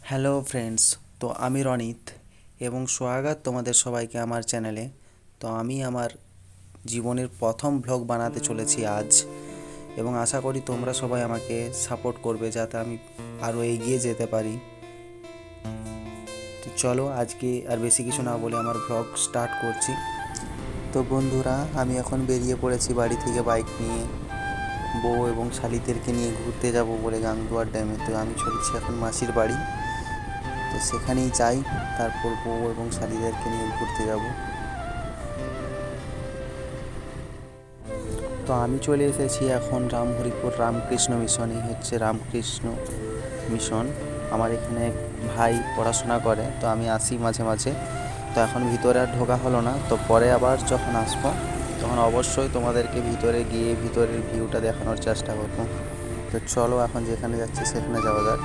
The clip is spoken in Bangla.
হ্যালো ফ্রেন্ডস, তো আমি রনিত এবং স্বাগত তোমাদের সবাইকে আমার চ্যানেলে। তো আমি আমার জীবনের প্রথম ভ্লগ বানাতে চলেছি আজ, এবং আশা করি তোমরা সবাই আমাকে সাপোর্ট করবে যাতে আমি আরও এগিয়ে যেতে পারি। তো চলো, আজকে আর বেশি কিছু না বলে আমার ভ্লগ স্টার্ট করছি। তো বন্ধুরা, আমি এখন বেরিয়ে পড়েছি বাড়ি থেকে বাইক নিয়ে, বউ এবং শালিদেরকে নিয়ে ঘুরতে যাব বলে গাংদুয়ার ড্যামে। তো আমি চলেছি এখন মাসির বাড়ি, তো সেখানেই যাই, তারপর বউ এবং শালিদেরকে নিয়ে ঘুরতে যাব। তো আমি চলে এসেছি এখন রামহরিপুর রামকৃষ্ণ মিশনে। হচ্ছে রামকৃষ্ণ মিশন। আমার এখানে এক ভাই পড়াশোনা করে, তো আমি আসি মাঝে মাঝে। তো এখন ভিতরে আর ঢোকা হলো না, তো পরে আবার যখন আসবো তখন অবশ্যই তোমাদেরকে ভিতরে গিয়ে ভিতরের ভিউটা দেখানোর চেষ্টা করবো। তো চলো, এখন যেখানে যাচ্ছি সেখানে যাওয়া যাক।